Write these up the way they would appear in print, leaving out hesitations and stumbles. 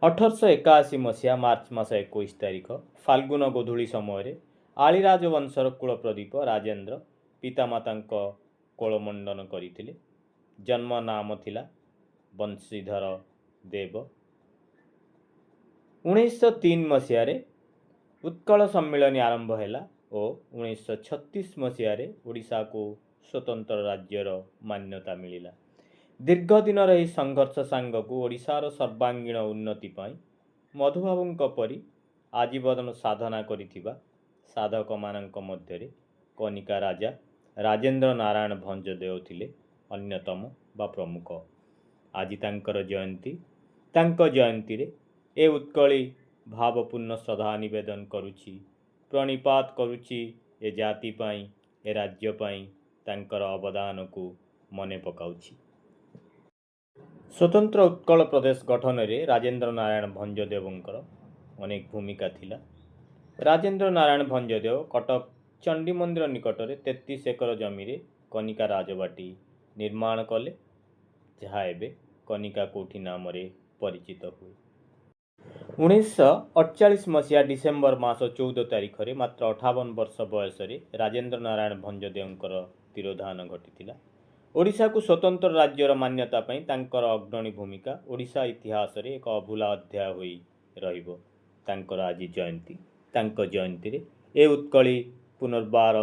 1881 ମସିହା ମାର୍ଚ୍ଚ ମାସ 21 ତାରିଖ ଫାଲ୍ଗୁନ ଗୋଧୂଳି ସମୟରେ ଆଳି ରାଜବଂଶର କୁଳପ୍ରଦୀପ ରାଜେନ୍ଦ୍ର ପିତାମାତାଙ୍କ କୋଳମଣ୍ଡନ କରିଥିଲେ। ଜନ୍ମ ନାମ ଥିଲା ବଂଶୀଧର ଦେବ। 1903 ମସିହାରେ ଉତ୍କଳ ସମ୍ମିଳନୀ ଆରମ୍ଭ ହେଲା ଓ 1936 ମସିହାରେ ଓଡ଼ିଶାକୁ ସ୍ୱତନ୍ତ୍ର ରାଜ୍ୟର ମାନ୍ୟତା ମିଳିଲା। ଦୀର୍ଘ ଦିନର ଏହି ସଂଘର୍ଷ ସାଙ୍ଗକୁ ଓଡ଼ିଶାର ସର୍ବାଙ୍ଗୀନ ଉନ୍ନତି ପାଇଁ ମଧୁବାବୁଙ୍କ ପରି ଆଜୀବନ ସାଧନା କରିଥିବା ସାଧକମାନଙ୍କ ମଧ୍ୟରେ କନିକା ରାଜା ରାଜେନ୍ଦ୍ର ନାରାୟଣ ଭଞ୍ଜଦେଓ ଥିଲେ ଅନ୍ୟତମ ବା ପ୍ରମୁଖ। ଆଜି ତାଙ୍କର ଜୟନ୍ତୀ। ତାଙ୍କ ଜୟନ୍ତୀରେ ଏ ଉତ୍କଳୀ ଭାବପୂର୍ଣ୍ଣ ଶ୍ରଦ୍ଧା ନିବେଦନ କରୁଛି, ପ୍ରଣିପାତ କରୁଛି ଏ ଜାତି ପାଇଁ, ଏ ରାଜ୍ୟ ପାଇଁ ତାଙ୍କର ଅବଦାନକୁ ମନେ ପକାଉଛି। ସ୍ୱତନ୍ତ୍ର ଉତ୍କଳ ପ୍ରଦେଶ ଗଠନରେ ରାଜେନ୍ଦ୍ର ନାରାୟଣ ଭଞ୍ଜଦେବଙ୍କର ଅନେକ ଭୂମିକା ଥିଲା। ରାଜେନ୍ଦ୍ର ନାରାୟଣ ଭଞ୍ଜଦେଓ କଟକ ଚଣ୍ଡୀ ମନ୍ଦିର ନିକଟରେ 33 ଏକର ଜମିରେ କନିକା ରାଜବାଟୀ ନିର୍ମାଣ କଲେ, ଯାହା ଏବେ କନିକା କୋଠି ନାମରେ ପରିଚିତ ହୁଏ। 1948 ମସିହା ଡିସେମ୍ବର ମାସ 14 ତାରିଖରେ ମାତ୍ର 58 ବର୍ଷ ବୟସରେ ରାଜେନ୍ଦ୍ର ନାରାୟଣ ଭଞ୍ଜଦେଓଙ୍କର ତିରୋଧାନ ଘଟିଥିଲା। ଓଡ଼ିଶାକୁ ସ୍ୱତନ୍ତ୍ର ରାଜ୍ୟର ମାନ୍ୟତା ପାଇଁ ତାଙ୍କର ଅଗ୍ରଣୀ ଭୂମିକା ଓଡ଼ିଶା ଇତିହାସରେ ଏକ ଅଭୁଲା ଅଧ୍ୟାୟ ହୋଇ ରହିବ। ତାଙ୍କର ଆଜି ଜୟନ୍ତୀ। ତାଙ୍କ ଜୟନ୍ତୀରେ ଏ ଉତ୍କଳୀ ପୁନର୍ବାର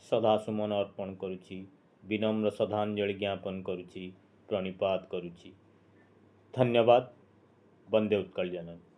ଶ୍ରଦ୍ଧାସୁମନ ଅର୍ପଣ କରୁଛି, ବିନମ୍ର ଶ୍ରଦ୍ଧାଞ୍ଜଳି ଜ୍ଞାପନ କରୁଛି, ପ୍ରଣିପାତ କରୁଛି। ଧନ୍ୟବାଦ। ବନ୍ଦେ ଉତ୍କଳ ଜନନୀ।